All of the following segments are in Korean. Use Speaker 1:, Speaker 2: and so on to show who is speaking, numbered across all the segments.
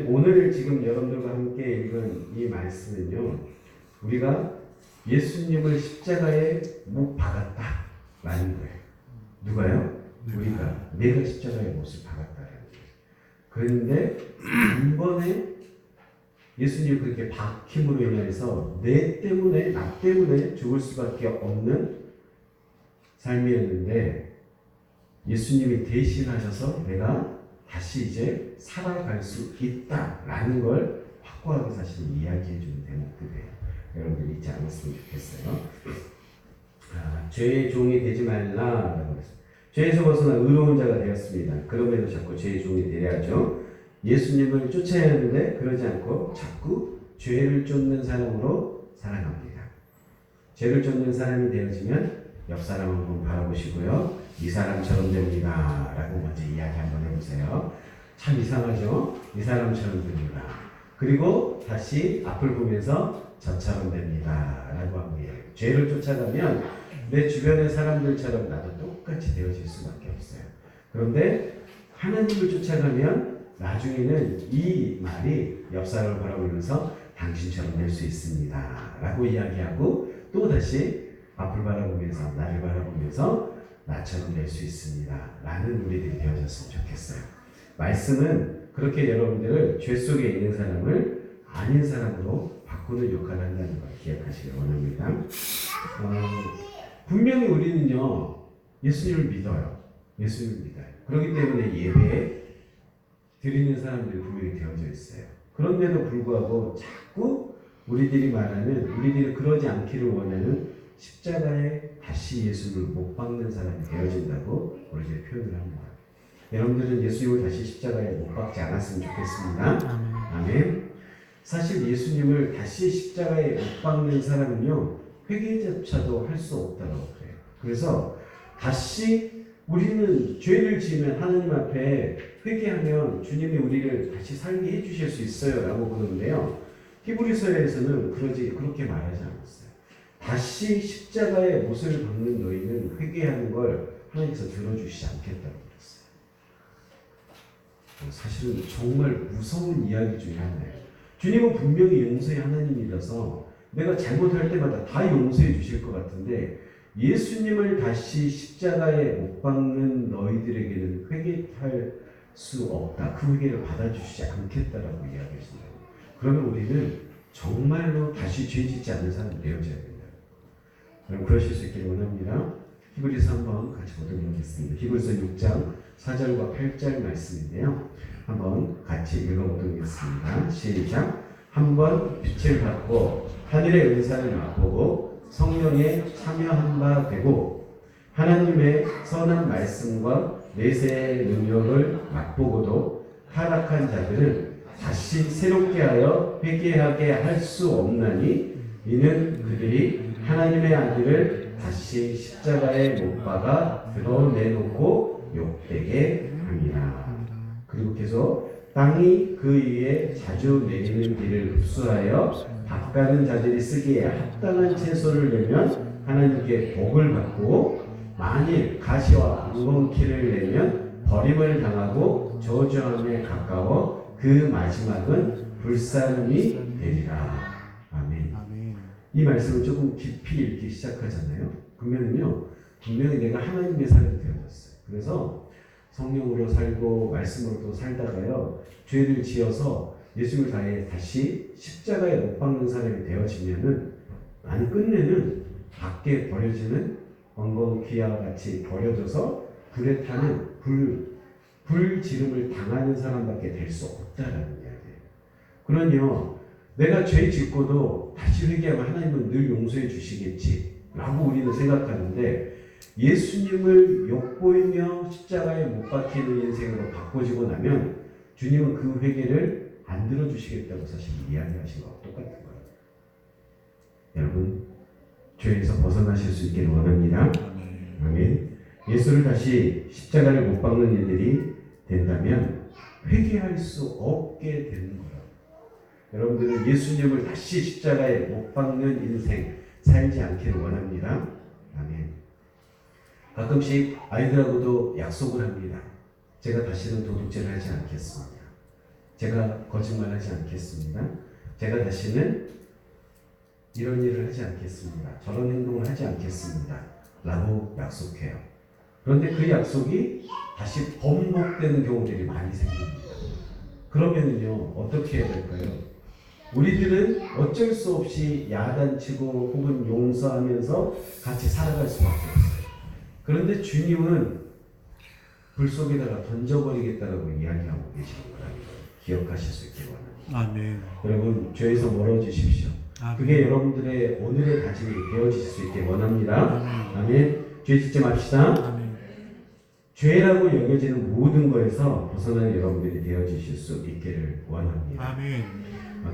Speaker 1: 오늘 지금 여러분들과 함께 읽은 이 말씀은요, 우리가 예수님을 십자가에 못 박았다 라는 거예요. 누가요? 우리가. 내가 십자가에 못을 박았다라는 거예요. 그런데 이번에 예수님 그렇게 박힘으로 인해서 나 때문에 죽을 수밖에 없는 삶이었는데, 예수님이 대신하셔서 내가 다시 이제 살아갈 수 있다라는 걸 확고하게 사실 이야기해 주는 대목들이에요. 여러분들 잊지 않았으면 좋겠어요. 죄의 종이 되지 말라라고 했어요. 죄에서 벗어나 의로운 자가 되었습니다. 그럼에도 자꾸 죄의 종이 되려야죠. 예수님을 쫓아야 하는데 그러지 않고 자꾸 죄를 쫓는 사람으로 살아갑니다. 죄를 쫓는 사람이 되어지면 옆 사람 한번 바라보시고요. 이 사람처럼 됩니다 라고 먼저 이야기 한번 해보세요. 참 이상하죠? 이 사람처럼 됩니다. 그리고 다시 앞을 보면서 저처럼 됩니다 라고 합니다. 죄를 쫓아가면 내 주변의 사람들처럼 나도 똑같이 되어질 수밖에 없어요. 그런데 하나님을 쫓아가면 나중에는 이 말이 옆 사람을 바라보면서 당신처럼 될 수 있습니다 라고 이야기하고, 또 다시 앞을 바라보면서 나를 바라보면서 나처럼 될 수 있습니다 라는 우리들이 되어졌으면 좋겠어요. 말씀은 그렇게 여러분들을 죄 속에 있는 사람을 아닌 사람으로 바꾸는 역할을 한다는 걸 기억하시길 원합니다. 분명히 우리는요, 예수님을 믿어요. 예수님을 믿어요. 그렇기 때문에 예배에 드리는 사람들이 분명히 되어져 있어요. 그런데도 불구하고 자꾸 우리들이 말하는, 우리들이 그러지 않기를 원하는 십자가에 다시 예수를 못 박는 사람이 되어진다고 우리들이 표현을 합니다. 여러분들은 예수님을 다시 십자가에 못 박지 않았으면 좋겠습니다. 아멘. 사실 예수님을 다시 십자가에 못 박는 사람은요, 회개조차도 할 수 없다고 그래요. 그래서 다시 우리는 죄를 지으면 하나님 앞에 회개하면 주님이 우리를 다시 살게 해주실 수 있어요 라고 보는데요, 히브리서에서는 그렇게 말하지 않았어요. 다시 십자가에 못을 박는 너희는 회개하는 걸 하나님께서 들어주시지 않겠다고 그랬어요. 사실은 정말 무서운 이야기 중에 하나예요. 주님은 분명히 용서의 하나님이라서 내가 잘못할 때마다 다 용서해 주실 것 같은데, 예수님을 다시 십자가에 못 박는 너희들에게는 회개할 수 없다. 그 회개를 받아주시지 않겠다라고 이야기했습니다. 그러면 우리는 정말로 다시 죄 짓지 않는 사람이 되어져야 된다. 그럼 그러실 수 있기를 원합니다. 히브리서 한번 같이 보도록 하겠습니다. 히브리서 6장 4절과 8절 말씀인데요, 한번 같이 읽어보도록 하겠습니다. 시작. 한번 빛을 받고 하늘의 은사를 맛보고 성령에 참여한 바 되고 하나님의 선한 말씀과 내세의 능력을 맛보고도 타락한 자들은 다시 새롭게 하여 회개하게 할 수 없나니, 이는 그들이 하나님의 아들을 다시 십자가에 못 박아 드러내놓고 욕되게 함이라. 그리고 계속 땅이 그 위에 자주 내리는 비를 흡수하여 밭가는 자들이 쓰기에 합당한 채소를 내면 하나님께 복을 받고, 만일 가시와 엉겅퀴를 내면 버림을 당하고 저주함에 가까워 그 마지막은 불사름이 되리라. 아멘. 이 말씀을 조금 깊이 읽기 시작하잖아요. 그러면요, 분명히 내가 하나님의 사람이 되어졌어요. 그래서 성령으로 살고 말씀으로도 살다가요, 죄를 지어서 예수님을 다시 십자가에 못 박는 사람이 되어지면은, 나는 끝내는 밖에 버려지는 엉겅퀴와 같이 버려져서 불에 타는 불지름을 당하는 사람밖에 될 수 없다라는 이야기예요. 그러니요, 내가 죄 짓고도 다시 회개하면 하나님은 늘 용서해 주시겠지 라고 우리는 생각하는데, 예수님을 욕보이며 십자가에 못 박히는 인생으로 바꿔지고 나면 주님은 그 회개를 안 들어주시겠다고 사실 이야기하신 거와 똑같은 거예요. 여러분, 죄에서 벗어나실 수 있기를 원합니다. 아멘. 예수를 다시 십자가를 못 박는 일들이 된다면 회개할 수 없게 되는 거예요. 여러분들은 예수님을 다시 십자가에 못 박는 인생 살지 않기를 원합니다. 아멘. 가끔씩 아이들하고도 약속을 합니다. 제가 다시는 도둑질을 하지 않겠습니다. 제가 거짓말하지 않겠습니다. 제가 다시는 이런 일을 하지 않겠습니다. 저런 행동을 하지 않겠습니다. 라고 약속해요. 그런데 그 약속이 다시 번복되는 경우들이 많이 생깁니다. 그러면은요, 어떻게 해야 될까요? 우리들은 어쩔 수 없이 야단치고 혹은 용서하면서 같이 살아갈 수밖에 없어요. 그런데 주님은 불 속에다가 던져버리겠다라고 이야기하고 계시는 거라는 걸 기억하실 수 있기 바랍니다.
Speaker 2: 아멘.
Speaker 1: 여러분, 죄에서 멀어지십시오.
Speaker 2: 아멘.
Speaker 1: 그게 여러분들의 오늘의 다짐이 되어질 수 있길 원합니다. 아멘. 죄 짓지 맙시다.
Speaker 2: 아멘.
Speaker 1: 죄라고 여겨지는 모든 것에서 벗어난 여러분들이 되어지실 수 있기를 원합니다.
Speaker 2: 아멘.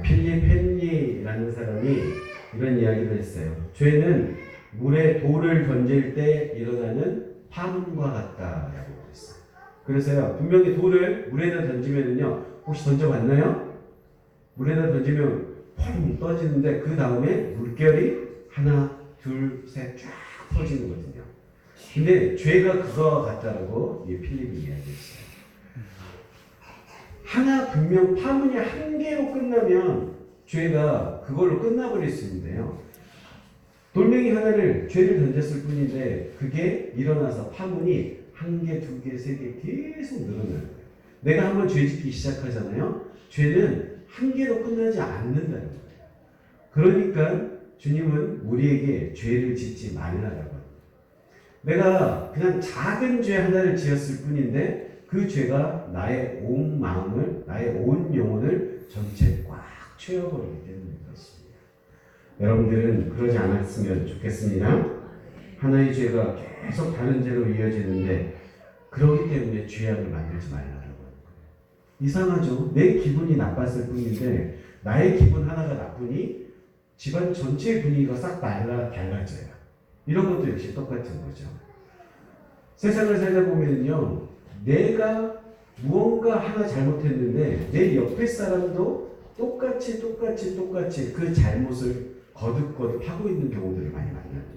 Speaker 1: 필립 헨리라는 사람이 이런 이야기를 했어요. 죄는 물에 돌을 던질 때 일어나는 파문과 같다라고 그랬어요. 그래서요, 분명히 돌을 물에다 던지면은요, 혹시 던져봤나요? 물에다 던지면 펑 떠지는데 그 다음에 물결이 하나, 둘, 셋 쫙 퍼지는 거거든요. 근데 죄가 그거와 같다라고 필립이 이야기했어요. 하나 분명 파문이 한 개로 끝나면 죄가 그걸로 끝나버릴 수 있는데요. 돌멩이 하나를 죄를 던졌을 뿐인데 그게 일어나서 파문이 한 개, 두 개, 세 개 계속 늘어나는 거예요. 내가 한번 죄 짓기 시작하잖아요. 죄는 한 개로 끝나지 않는다는 거예요. 그러니까 주님은 우리에게 죄를 짓지 말라라고 합니다. 내가 그냥 작은 죄 하나를 지었을 뿐인데 그 죄가 나의 온 마음을, 나의 온 영혼을 전체 꽉 채워버리기 때문에 그렇습니다. 여러분들은 그러지 않았으면 좋겠습니다. 하나의 죄가 계속 다른 죄로 이어지는데 그러기 때문에 죄악을 만들지 말라고 하는 거예요. 이상하죠? 내 기분이 나빴을 뿐인데 나의 기분 하나가 나쁘니 집안 전체의 분위기가 싹 달라져요. 이런 것도 역시 똑같은 거죠. 세상을 살다 보면요, 내가 무언가 하나 잘못했는데 내 옆에 사람도 똑같이 그 잘못을 거듭 하고 있는 경우들을 많이 만나는 거예요.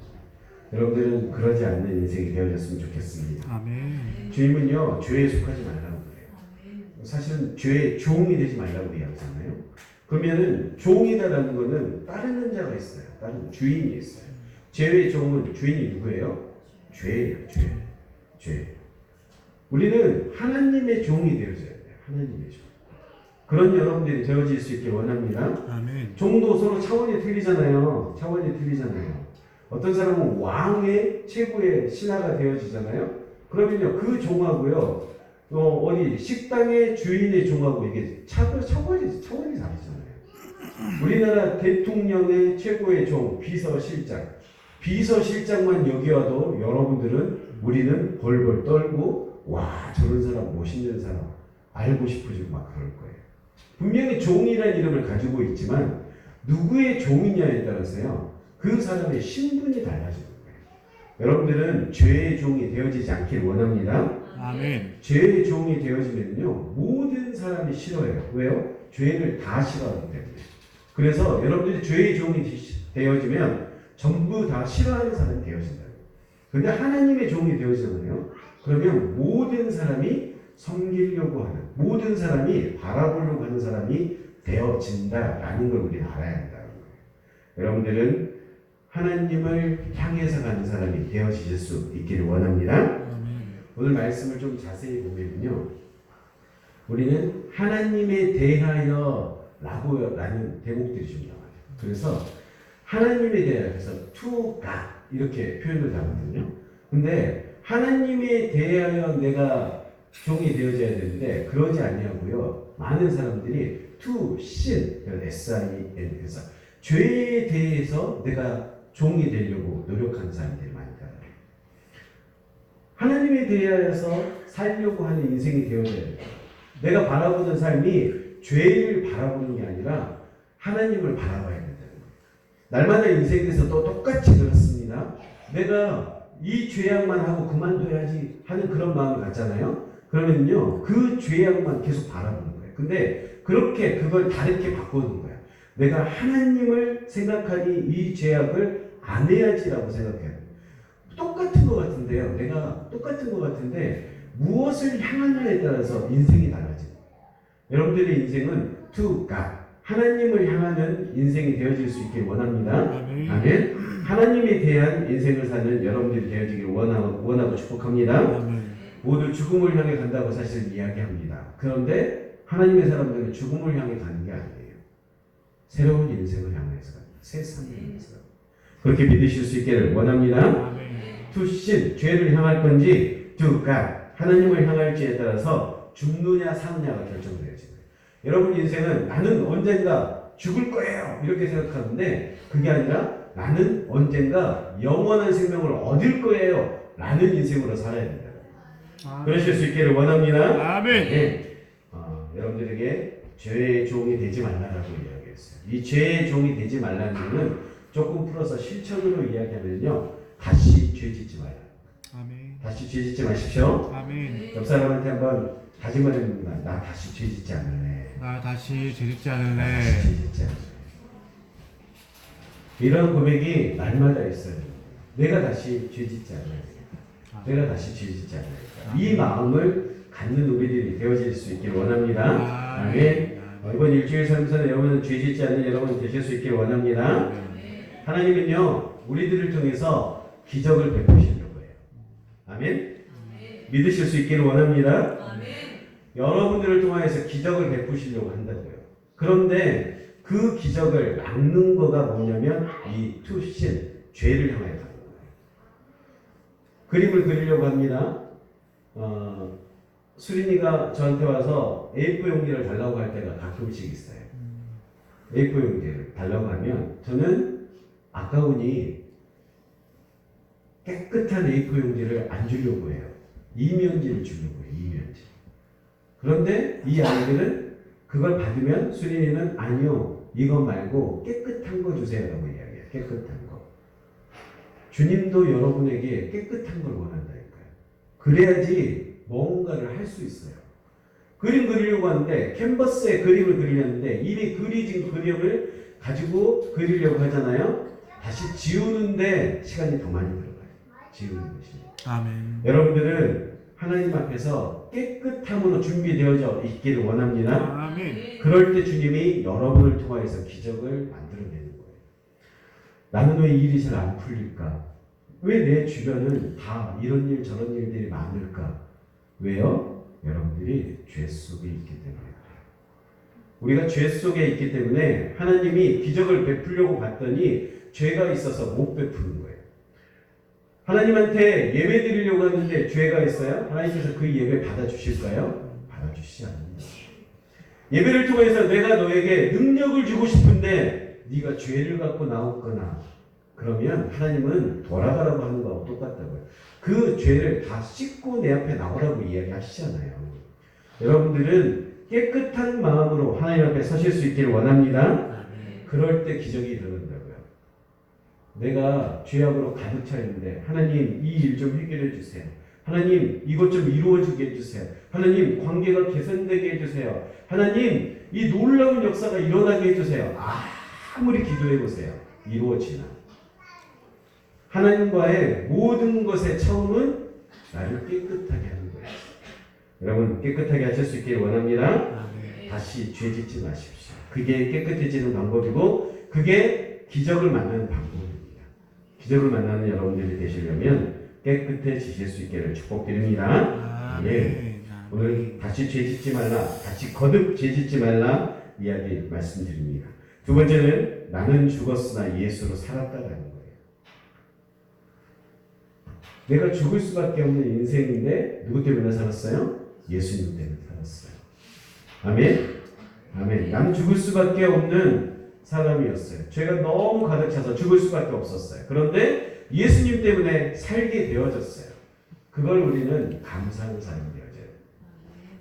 Speaker 1: 여러분들은 그러지 않는 인생이 되어졌으면 좋겠습니다.
Speaker 2: 아멘.
Speaker 1: 주님은요, 죄에 속하지 말라고 그래요. 사실은 죄의 종이 되지 말라고 이야기하잖아요. 그러면은 종이다라는 거는 따르는 자가 있어요. 따르는 주인이 있어요. 죄의 종은 주인이 누구예요? 죄예요. 죄. 우리는 하나님의 종이 되어져야 돼요. 하나님의 종. 그런 여러분들이 되어질 수 있길 원합니다.
Speaker 2: 아멘.
Speaker 1: 종도 서로 차원이 틀리잖아요. 어떤 사람은 왕의 최고의 신하가 되어지잖아요. 그러면요, 그 종하고요, 어디 식당의 주인의 종하고 이게 차원이 다르잖아요. 우리나라 대통령의 최고의 종, 비서실장만 여기와도 여러분들은 우리는 벌벌 떨고, 와, 저런 사람 멋있는 사람 알고 싶어지고 막 그럴 거예요. 분명히 종이라는 이름을 가지고 있지만 누구의 종이냐에 따라서요, 그 사람의 신분이 달라지는 거예요. 여러분들은 죄의 종이 되어지지 않길 원합니다.
Speaker 2: 아멘.
Speaker 1: 죄의 종이 되어지면요, 모든 사람이 싫어해요. 왜요? 죄를 다 싫어하기 때문에. 그래서 여러분들이 죄의 종이 되어지면 전부 다 싫어하는 사람이 되어진다. 근데 하나님의 종이 되어지잖아요. 그러면 모든 사람이 섬기려고 하는, 모든 사람이 바라보려고 하는 사람이 되어진다라는 걸 우리는 알아야 한다는 거예요. 여러분들은 하나님을 향해서 가는 사람이 되어지실 수 있기를 원합니다.
Speaker 2: 아멘.
Speaker 1: 오늘 말씀을 좀 자세히 보면요, 우리는 하나님에 대하여 라는 대목들이 좀 나와요. 그래서 하나님에 대하여서 to God 이렇게 표현을 하거든요. 근데 하나님에 대하여 내가 종이 되어져야 되는데 그러지 않냐고요. 많은 사람들이 to sin, S-I-N, 그래서 죄에 대해서 내가 종이 되려고 노력하는 사람들이 많다. 하나님에 대하여서 살려고 하는 인생이 되어져야 돼요. 내가 바라보는 삶이 죄를 바라보는 게 아니라 하나님을 바라봐야 된다는 거예요. 날마다 인생에서 또 똑같이 그렇습니다. 내가 이 죄악만 하고 그만둬야지 하는 그런 마음을 갖잖아요. 그러면요, 그 죄악만 계속 바라보는 거예요. 근데 그렇게 그걸 다르게 바꾸는 거예요. 내가 하나님을 생각하니 이 죄악을 안 해야지라고 생각해요. 똑같은 것 같은데요. 내가 똑같은 것 같은데 무엇을 향하느냐에 따라서 인생이 달라져요. 여러분들의 인생은 to God, 하나님을 향하는 인생이 되어질 수 있길 원합니다. 아멘. 하나님에 대한 인생을 사는 여러분들이 되어지길 원하고 축복합니다. 모두 죽음을 향해 간다고 사실 이야기합니다. 그런데 하나님의 사람들은 죽음을 향해 가는 게 아니에요. 새로운 인생을 향해서 갑니다. 새 삶을 향해서. 그렇게 믿으실 수 있기를 원합니다. to sin, 죄를 향할 건지 to God, 하나님을 향할지에 따라서 죽느냐 사느냐가 결정되어집니다. 여러분 인생은 나는 언젠가 죽을 거예요 이렇게 생각하는데 그게 아니라 나는 언젠가 영원한 생명을 얻을 거예요 라는 인생으로 살아야 된다. 그러실 수 있기를 원합니다.
Speaker 2: 아멘.
Speaker 1: 네. 여러분들에게 죄의 종이 되지 말라라고 이야기했어요. 이 죄의 종이 되지 말라는 것은 조금 풀어서 실천으로 이야기하면요, 다시 죄 짓지 말라.
Speaker 2: 아멘.
Speaker 1: 다시 죄 짓지 마십시오.
Speaker 2: 아멘.
Speaker 1: 옆 사람한테 한번 다짐을 해봅니다. 나 다시 죄 짓지 않을래.
Speaker 2: 나 다시 죄 짓지
Speaker 1: 나
Speaker 2: 않을래.
Speaker 1: 다시 죄 짓지 않을래. 이런 고백이 날마다 있어요. 내가 다시 죄 짓지 않을래. 내가 다시 죄 짓지 않을래. 이 마음을 갖는 우리들이 되어질 수 있길 원합니다. 아멘. 이번 일주일 삶에서는 여러분은 죄 짓지 않는 여러분 되실 수 있길 원합니다. 하나님은요, 우리들을 통해서 기적을 베푸시려고 해요. 아멘. 믿으실 수 있기를 원합니다. 여러분들을 통해서 기적을 베푸시려고 한다고요. 그런데 그 기적을 막는 거가 뭐냐면 이 투신, 죄를 향해 가는 거예요. 그림을 그리려고 합니다. 수린이가 저한테 와서 A4 용기를 달라고 할 때가 가끔씩 있어요. A4 용기를 달라고 하면 저는 아까우니 깨끗한 A4 용지를 안 주려고 해요. 이면지를 주려고 해요. 이면지. 그런데 이 아이들은 그걸 받으면 수린이는 아니요, 이거 말고 깨끗한 거 주세요 라고 이야기해요. 깨끗한 거. 주님도 여러분에게 깨끗한 걸 원한다니까요. 그래야지 뭔가를 할 수 있어요. 그림 그리려고 하는데 캔버스에 그림을 그리려는데 이미 그려진 그림을 가지고 그리려고 하잖아요. 다시 지우는데 시간이 더 많이 들어가요. 지우는 것이. 아멘. 여러분들은 하나님 앞에서 깨끗함으로 준비되어져 있기를 원합니다.
Speaker 2: 아멘.
Speaker 1: 그럴 때 주님이 여러분을 통하여서 기적을 만들어내는 거예요. 나는 왜 일이 잘 안 풀릴까? 왜 내 주변은 다 이런 일 저런 일들이 많을까? 왜요? 여러분들이 죄 속에 있기 때문에 그래요. 우리가 죄 속에 있기 때문에 하나님이 기적을 베풀려고 봤더니 죄가 있어서 못 베푸는 거예요. 하나님한테 예배 드리려고 하는데 죄가 있어요? 하나님께서 그 예배 받아주실까요? 받아주시지 않습니다. 예배를 통해서 내가 너에게 능력을 주고 싶은데 네가 죄를 갖고 나왔거나 그러면 하나님은 돌아가라고 하는 거하고 똑같다고요. 그 죄를 다 씻고 내 앞에 나오라고 이야기하시잖아요. 여러분들은 깨끗한 마음으로 하나님 앞에 서실 수 있기를 원합니다. 그럴 때 기적이 일어난다고요. 내가 죄악으로 가득 차 있는데 하나님 이 일 좀 해결해 주세요. 하나님 이것 좀 이루어지게 해주세요. 하나님 관계가 개선되게 해주세요. 하나님 이 놀라운 역사가 일어나게 해주세요. 아무리 기도해보세요. 이루어지나. 하나님과의 모든 것의 처음은 나를 깨끗하게 하는 거예요. 여러분 깨끗하게 하실 수 있기를 원합니다. 다시 죄 짓지 마십시오. 그게 깨끗해지는 방법이고 그게 기적을 만나는 방법입니다. 기적을 만나는 여러분들이 되시려면 깨끗해지실 수 있기를 축복드립니다. 예. 오늘 다시 죄 짓지 말라, 다시 거듭 죄 짓지 말라 이야기 말씀드립니다. 두 번째는 나는 죽었으나 예수로 살았다라는 거예요. 내가 죽을 수밖에 없는 인생인데 누구 때문에 살았어요? 예수님 때문에 살았어요. 아멘. 아멘. 나는 죽을 수밖에 없는 사람이었어요. 죄가 너무 가득 차서 죽을 수밖에 없었어요. 그런데 예수님 때문에 살게 되어졌어요. 그걸 우리는 감사하는 사람이 되어져요.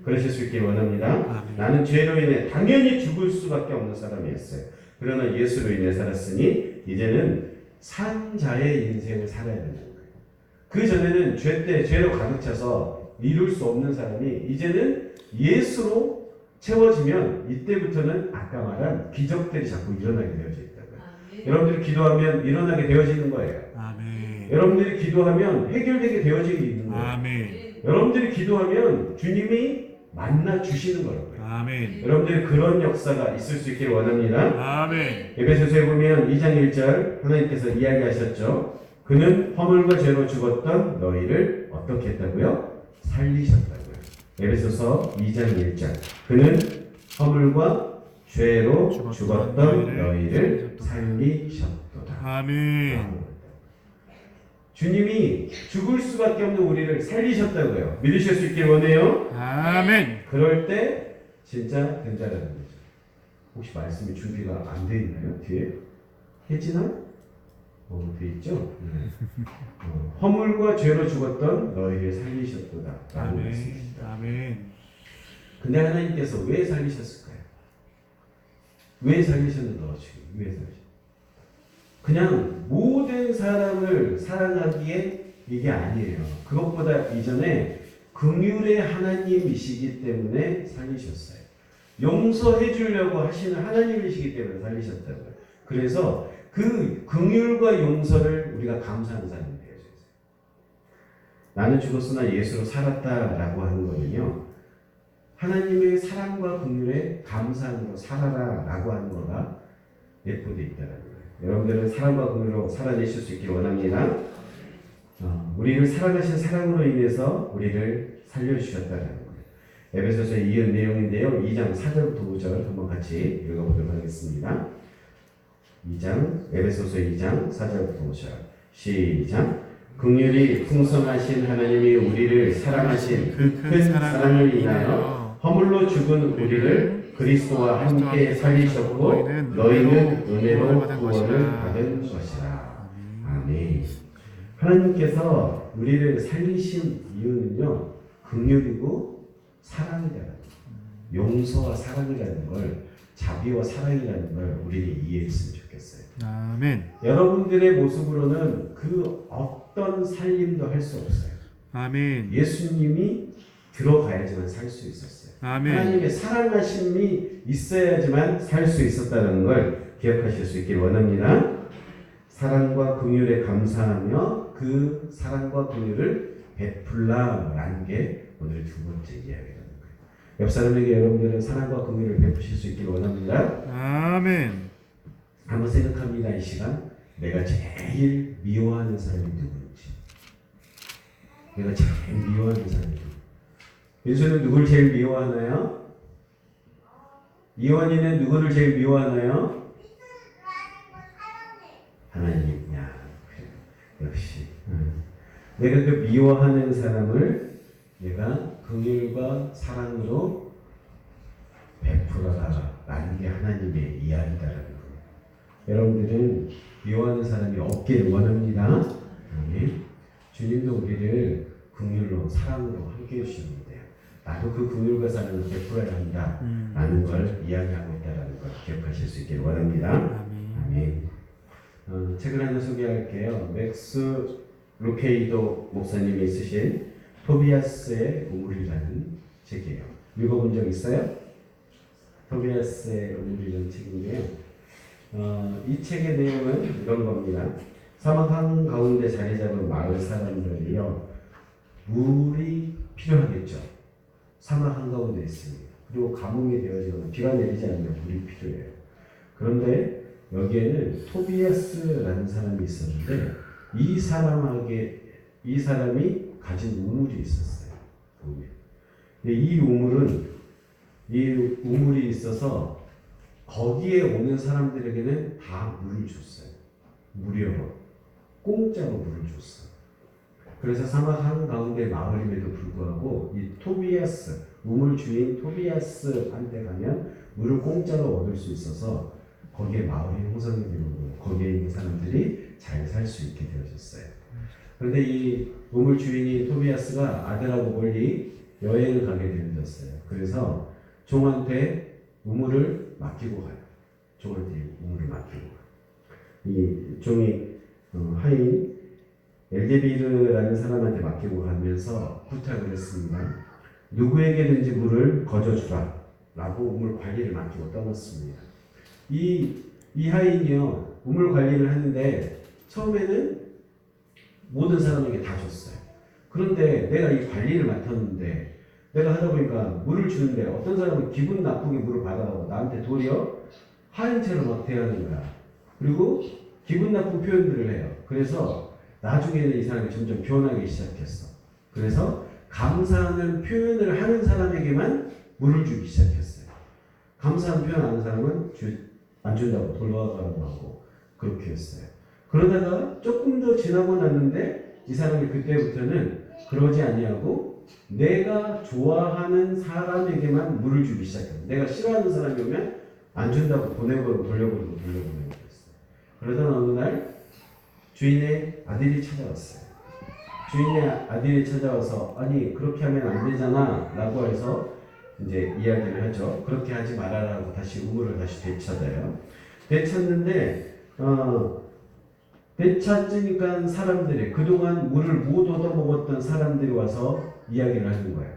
Speaker 1: 그러실 수 있길 원합니다. 나는 죄로 인해 당연히 죽을 수밖에 없는 사람이었어요. 그러나 예수로 인해 살았으니 이제는 산 자의 인생을 살아야 된다는 거예요. 그 전에는 죄로 가득 차서 이룰 수 없는 사람이 이제는 예수로 채워지면 이때부터는 아까 말한 기적들이 자꾸 일어나게 되어져 있다고요. 여러분들이 기도하면 일어나게 되어지는 거예요.
Speaker 2: 아멘.
Speaker 1: 여러분들이 기도하면 해결되게 되어지게 있는 거예요.
Speaker 2: 아멘.
Speaker 1: 여러분들이 기도하면 주님이 만나 주시는 거라고요.
Speaker 2: 아멘.
Speaker 1: 여러분들이 그런 역사가 있을 수 있기를 원합니다.
Speaker 2: 아멘.
Speaker 1: 에베소서에 보면 2장 1절 하나님께서 이야기하셨죠. 그는 허물과 죄로 죽었던 너희를 어떻게 했다고요? 살리셨다고요. 에베소서 2장 1절. 그는 허물과 죄로 죽었던 너희를 살리셨도다.
Speaker 2: 아멘.
Speaker 1: 주님이 죽을 수밖에 없는 우리를 살리셨다고요. 믿으실 수 있길 원해요.
Speaker 2: 아멘.
Speaker 1: 그럴 때 진짜 된다라는 거죠. 혹시 말씀이 준비가 안 돼 있나요? 뒤에? 했지나? 돼 있죠? 네. 허물과 죄로 죽었던 너희를 살리셨도다. 라는
Speaker 2: 아멘.
Speaker 1: 말씀입니다.
Speaker 2: 아멘.
Speaker 1: 근데 하나님께서 왜 살리셨을까요? 왜 살리셨는가? 왜 살리셨을까요? 그냥 모든 사람을 사랑하기에 이게 아니에요. 그것보다 이전에 긍휼의 하나님이시기 때문에 살리셨어요. 용서해 주려고 하시는 하나님이시기 때문에 살리셨다고요. 그래서 그 긍휼과 용서를 우리가 감사하는 사람이 되어야 돼요. 나는 죽었으나 예수로 살았다라고 하는 거는요. 하나님의 사랑과 긍휼에 감사함으로 살아라라고 하는 거가 내포되어 있다는 거예요. 여러분들은 사랑과 긍휼로 살아내실 수 있길 원합니다. 우리를 사랑하신 사랑으로 인해서 우리를 살려주셨다는 거예요. 에베소서의 이은 내용인데요. 2장 4절부터 5절 한번 같이 읽어보도록 하겠습니다. 에베소서 2장 4절부터 5절 시작. 긍휼이 풍성하신 하나님이 우리를 사랑하신 그 큰 사랑을 인하여 허물로 죽은 우리를 그리스도와 함께 살리셨고 너희는 은혜로 구원을 받은 것이라. 아멘. 하나님께서 우리를 살리신 이유는요. 긍휼이고 사랑이라는 용서와 사랑이라는 걸 자비와 사랑이라는 걸 우리는 이해했으면 좋겠어요.
Speaker 2: 아멘.
Speaker 1: 여러분들의 모습으로는 그 어떤 살림도 할 수 없어요.
Speaker 2: 아멘.
Speaker 1: 예수님이 들어가야지만 살 수 있었어요.
Speaker 2: 아멘.
Speaker 1: 하나님의 사랑하심이 있어야지만 살 수 있었다는 걸 기억하실 수 있길 원합니다. 사랑과 긍휼에 감사하며 그 사랑과 긍휼을 베풀라라는 게 오늘의 두 번째 이야기라는 거예요. 옆 사람에게 여러분들은 사랑과 긍휼을 베푸실 수 있길 원합니다.
Speaker 2: 아멘.
Speaker 1: 한번 생각합니다. 이 시간 내가 제일 미워하는 사람이 누구인지. 내가 제일 미워하는 사람이 누구인지. 민수는 누굴 제일 미워하나요? 이원이는 누구를 제일 미워하나요? 하나님. 야, 역시. 내가 그 미워하는 사람을 내가 긍휼과 사랑으로 베풀어라라는 게 하나님의 이야기다라는 거예요. 여러분들은 미워하는 사람이 없기를 원합니다. 주님도 우리를 긍휼로 사랑으로 함께 해주시는데요. 나도 그 긍휼과 사랑을 베풀어야 한다라는 걸 이야기하고 있다는 걸 기억하실 수 있기를 원합니다. 아멘. 책을 하나 소개할게요. 맥스 루케이도 목사님이 쓰신 토비아스의 우물이라는 책이에요. 읽어본 적 있어요? 토비아스의 우물이라는 책인데요. 이 책의 내용은 이런 겁니다. 사막 한가운데 자리 잡은 마을 사람들이요. 물이 필요하겠죠. 사막 한가운데 있습니다. 그리고 가뭄이 되어지거나 비가 내리지 않으면 물이 필요해요. 그런데 여기에는 토비아스라는 사람이 있었는데 이 사람이 가진 우물이 있었어요. 근데 이 우물이 있어서 거기에 오는 사람들에게는 다 물을 줬어요. 무료로 공짜로 물을 줬어요. 그래서 사막 한가운데 마을임에도 불구하고 이 토비아스, 우물 주인 토비아스한테 가면 물을 공짜로 얻을 수 있어서 거기에 마을이 형성이 되고 거기에 있는 사람들이 잘 살 수 있게 되어졌어요. 그런데 이 우물 주인이 토비아스가 아들하고 멀리 여행을 가게 되어졌어요. 그래서 종한테 우물을 맡기고 가요. 종한테 우물을 맡기고 가요. 이 종이 하인 엘게비르라는 사람한테 맡기고 가면서 부탁을 했습니다. 누구에게든지 물을 거저주라 라고 우물 관리를 맡기고 떠났습니다. 이 하인이요 우물 관리를 하는데 처음에는 모든 사람에게 다 줬어요. 그런데 내가 이 관리를 맡았는데 내가 하다 보니까 물을 주는데 어떤 사람은 기분 나쁘게 물을 받아가고 나한테 도리어 하인 채로 막 대하는 거야. 그리고 기분 나쁜 표현들을 해요. 그래서 나중에는 이 사람이 점점 변하기 시작했어. 그래서 감사하는 표현을 하는 사람에게만 물을 주기 시작했어요. 감사한 표현 하는 사람은 안 준다고 돌아가라고 하고 그렇게 했어요. 그러다가 조금 더 지나고 났는데 이 사람이 그때부터는 그러지 아니하고 내가 좋아하는 사람에게만 물을 주기 시작했어요. 내가 싫어하는 사람이 오면 안 준다고 보내버리고 돌려버리고 그랬어요. 그러던 어느 날 주인의 아들이 찾아왔어요. 주인의 아들이 찾아와서 아니 그렇게 하면 안 되잖아 라고 해서 이제 이야기를 하죠. 그렇게 하지 말아라고 다시 우물을 다시 되찾아요. 되찾는데 되찾으니까 사람들이 그동안 물을 못 얻어먹었던 사람들이 와서 이야기를 하는 거예요.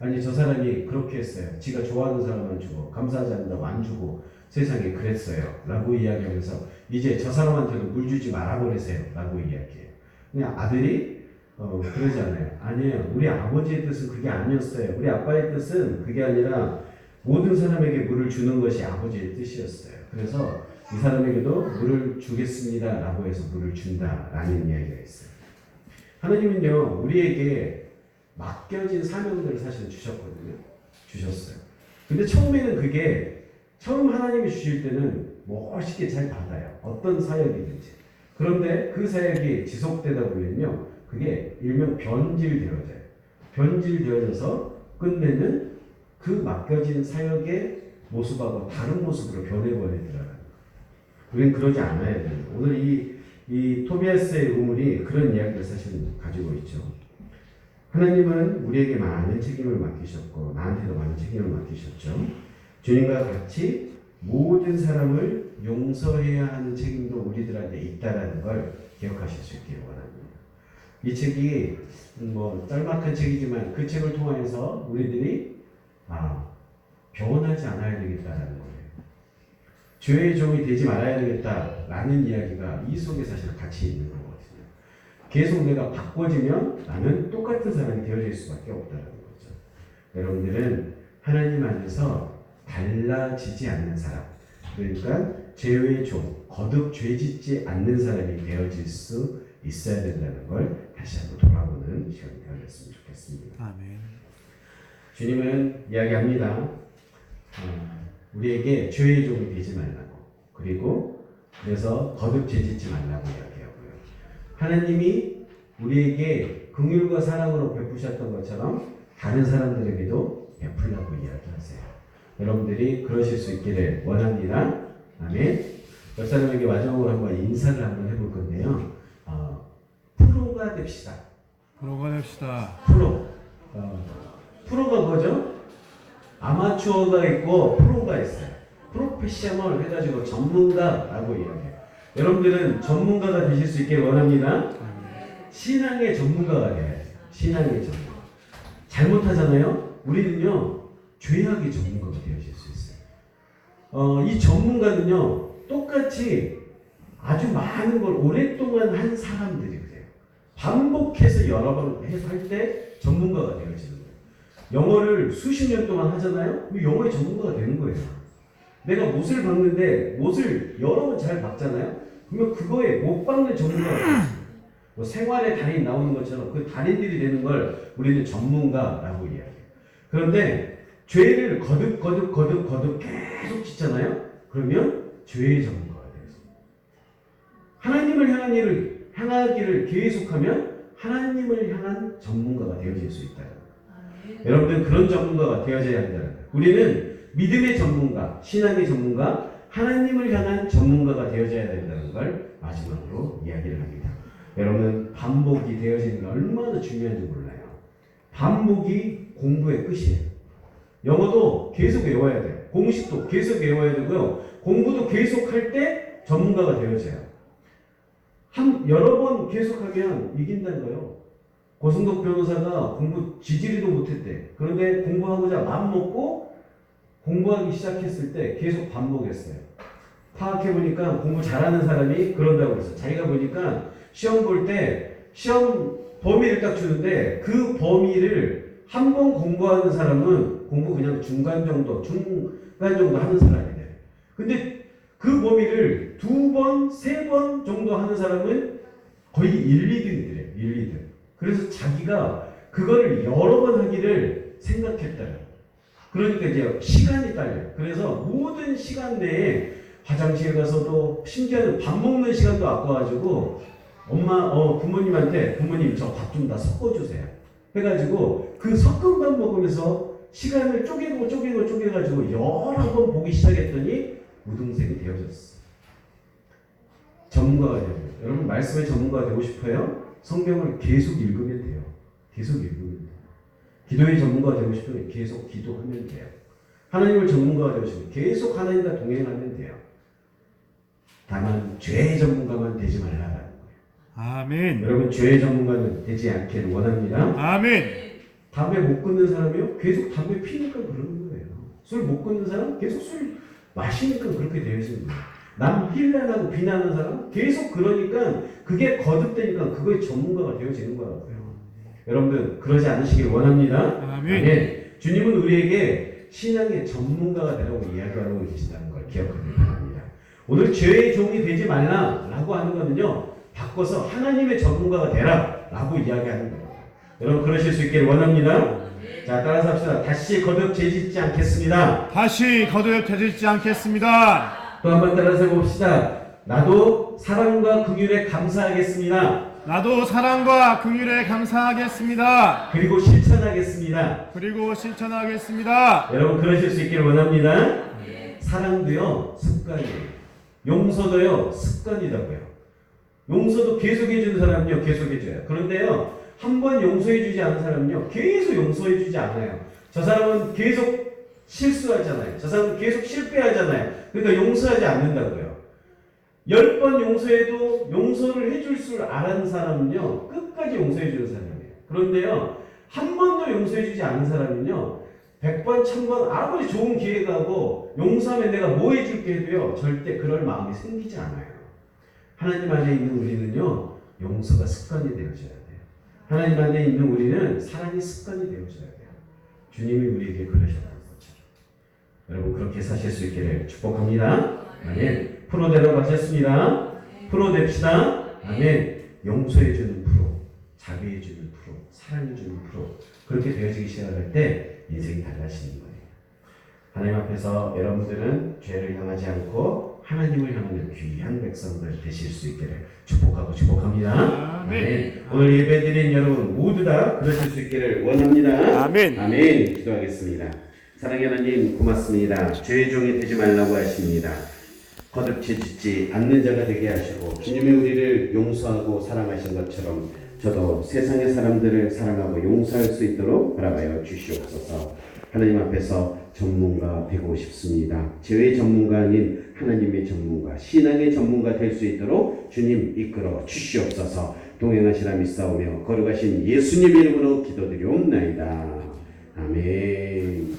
Speaker 1: 아니 저 사람이 그렇게 했어요. 지가 좋아하는 사람만 주고 감사하지 않는다고 안 주고 세상에 그랬어요 라고 이야기하면서 이제 저 사람한테는 물 주지 말아버리세요 라고 이야기해요. 그냥 아들이 그러지 않아요. 아니에요. 우리 아버지의 뜻은 그게 아니었어요. 우리 아빠의 뜻은 그게 아니라 모든 사람에게 물을 주는 것이 아버지의 뜻이었어요. 그래서 이 사람에게도 물을 주겠습니다 라고 해서 물을 준다라는 이야기가 있어요. 하나님은요 우리에게 맡겨진 사명들을 사실 주셨거든요. 주셨어요. 근데 처음에는 그게 처음 하나님이 주실 때는 멋있게 잘 받아요. 어떤 사역이든지. 그런데 그 사역이 지속되다 보면요 그게 일명 변질되어져요. 변질되어져서 끝내는 그 맡겨진 사역의 모습하고 다른 모습으로 변해버리더라고요. 우리는 그러지 않아야 돼요. 오늘 이 토비아스의 우물이 그런 이야기를 사실 가지고 있죠. 하나님은 우리에게 많은 책임을 맡기셨고 나한테도 많은 책임을 맡기셨죠. 주님과 같이 모든 사람을 용서해야 하는 책임도 우리들한테 있다라는 걸 기억하실 수 있기를 원합니다. 이 책이 뭐 짤막한 책이지만 그 책을 통해서 우리들이 변하지 않아야 되겠다라는 거예요. 죄의 종이 되지 말아야 되겠다라는 이야기가 이 속에 사실 같이 있는 거거든요. 계속 내가 바꿔지면 나는 똑같은 사람이 되어질 수밖에 없다는 거죠. 여러분들은 하나님 안에서 달라지지 않는 사람, 그러니까 죄의 종, 거듭 죄짓지 않는 사람이 되어질 수 있어야 된다는 걸 다시 한번 돌아보는 시간이 되었으면 좋겠습니다.
Speaker 2: 아멘.
Speaker 1: 주님은 이야기합니다. 우리에게 죄의 종이 되지 말라고, 그리고 그래서 거듭 죄짓지 말라고 이야기하고요. 하나님이 우리에게 긍휼과 사랑으로 베푸셨던 것처럼 다른 사람들에게도 베풀라고 이야기하세요. 여러분들이 그러실 수 있기를 원합니다. 아멘. 옆 사람에게 마지막으로 한번 인사를 한번 해볼 건데요. 프로가 됩시다.
Speaker 2: 프로가 됩시다.
Speaker 1: 프로가 뭐죠? 아마추어가 있고 프로가 있어요. 프로페셔널 해가지고 전문가라고 이야기해요. 여러분들은 전문가가 되실 수 있기를 원합니다. 신앙의 전문가가 돼야지. 신앙의 전문가. 잘못하잖아요. 우리는요 죄악의 전문가가 되어질 수 있어요. 이 전문가는요 똑같이 아주 많은 걸 오랫동안 한 사람들이 그래요. 반복해서 여러 번 해서 할 때 전문가가 되어지는 거예요. 영어를 수십 년 동안 하잖아요. 그럼 영어의 전문가가 되는 거예요. 내가 못을 박는데 못을 여러 번 잘 박잖아요. 그러면 그거에 못 박는 전문가가 되어지는 뭐 생활의 달인 나오는 것처럼 그 달인들이 되는 걸 우리는 전문가라고 이야기해요. 그런데 죄를 거듭 계속 짓잖아요. 그러면 죄의 전문가가 되어집니다. 하나님을 향한 일을 향하기를 계속하면 하나님을 향한 전문가가 되어질 수 있다. 여러분들 그런 전문가가 되어져야 한다. 우리는 믿음의 전문가, 신앙의 전문가, 하나님을 향한 전문가가 되어져야 된다는 걸 마지막으로 이야기를 합니다. 여러분 반복이 되어지는 게 얼마나 중요한지 몰라요. 반복이 공부의 끝이에요. 영어도 계속 외워야 돼요. 공식도 계속 외워야 되고요. 공부도 계속 할 때 전문가가 되어져요. 여러 번 계속하면 이긴다는 거예요. 고승덕 변호사가 공부 지지리도 못했대. 그런데 공부하고자 마음먹고 공부하기 시작했을 때 계속 반복했어요. 파악해보니까 공부 잘하는 사람이 그런다고 그랬어요. 자기가 보니까 시험 볼 때 시험 범위를 딱 주는데 그 범위를 한 번 공부하는 사람은 공부 그냥 중간 정도 하는 사람이래. 근데 그 범위를 2번, 3번 정도 하는 사람은 거의 1, 2등이래. 1, 2등. 그래서 자기가 그거를 여러 번 하기를 생각했다요. 그러니까 이제 시간이 딸려. 그래서 모든 시간 내에 화장실 가서도 심지어는 밥 먹는 시간도 아까워가지고 부모님한테 부모님 저 밥 좀 다 섞어주세요. 해가지고 그 섞은 밥 먹으면서 시간을 쪼개가지고 여러 번 보기 시작했더니 우등생이 되어졌어. 전문가가 되고. 여러분 말씀의 전문가가 되고 싶어요? 성경을 계속 읽으면 돼요. 계속 읽으면 돼요. 기도의 전문가가 되고 싶으면 계속 기도하면 돼요. 하나님을 전문가가 되고 싶으면 계속 하나님과 동행하면 돼요. 다만 죄의 전문가만 되지 말라라는 거예요.
Speaker 2: 아멘.
Speaker 1: 여러분 죄의 전문가는 되지 않기를 원합니다.
Speaker 2: 아멘.
Speaker 1: 담배 못 끊는 사람이요? 계속 담배 피니까 그러는 거예요. 술 못 끊는 사람? 계속 술 마시니까 그렇게 되어지는 거예요. 남 힐난하고 비난하는 사람? 계속 그러니까 그게 거듭되니까 그거의 전문가가 되어지는 거라고요. 여러분들 그러지 않으시길 원합니다.
Speaker 2: 아멘.
Speaker 1: 주님은 우리에게 신앙의 전문가가 되라고 이야기하고 계신다는 걸 기억하길 바랍니다. 오늘 죄의 종이 되지 말라라고 하는 거는요. 바꿔서 하나님의 전문가가 되라라고 이야기하는 거예요. 여러분 그러실 수 있기를 원합니다. 자 따라서 합시다. 다시 거듭 죄짓지 않겠습니다.
Speaker 2: 다시 거듭 되짓지 않겠습니다.
Speaker 1: 또 한 번 따라서 해봅시다. 나도 사랑과 긍휼에 감사하겠습니다.
Speaker 2: 나도 사랑과 긍휼에 감사하겠습니다.
Speaker 1: 그리고 실천하겠습니다.
Speaker 2: 그리고 실천하겠습니다.
Speaker 1: 여러분 그러실 수 있기를 원합니다. 사랑도요 습관이에요. 용서도요 습관이라고요. 용서도 계속 해주는 사람은요 계속 해줘요. 그런데요 한 번 용서해주지 않은 사람은요 계속 용서해주지 않아요. 저 사람은 계속 실수하잖아요. 저 사람은 계속 실패하잖아요. 그러니까 용서하지 않는다고요. 10번 용서해도 용서를 해줄 줄 아는 사람은요 끝까지 용서해주는 사람이에요. 그런데요 한 번도 용서해주지 않은 사람은요 100번, 1000번 아무리 좋은 기회가 오고 용서하면 내가 뭐 해줄게 해도요 절대 그럴 마음이 생기지 않아요. 하나님 안에 있는 우리는요 용서가 습관이 되어져야 돼요. 하나님 안에 있는 우리는 사랑이 습관이 되어져야 돼요. 주님이 우리에게 그러셨다는 거죠. 여러분 그렇게 사실 수 있기를 축복합니다. 아멘. 프로대로 가셨습니다. 프로 됩시다. 아멘. 용서해주는 프로, 자비해주는 프로, 사랑해주는 프로. 그렇게 되어지기 시작할 때 인생이 달라지는 거예요. 하나님 앞에서 여러분들은 죄를 향하지 않고 하나님을 향하는 귀한 백성들 되실 수 있기를 축복하고 축복합니다. 아멘. 오늘 예배드린 여러분 모두 다 그러실 수 있기를 원합니다.
Speaker 2: 아멘.
Speaker 1: 아멘. 기도하겠습니다. 사랑의 하나님 고맙습니다. 죄의 종이 되지 말라고 하십니다. 거듭 죄짓지 않는 자가 되게 하시고 주님이 우리를 용서하고 사랑하신 것처럼 저도 세상의 사람들을 사랑하고 용서할 수 있도록 허락하여 주시옵소서. 하나님 앞에서 전문가 되고 싶습니다. 죄의 전문가 아닌 하나님의 전문가, 신앙의 전문가 될 수 있도록 주님 이끌어 주시옵소서. 동행하시라 믿사오며 거룩하신 예수님 이름으로 기도드리옵나이다. 아멘.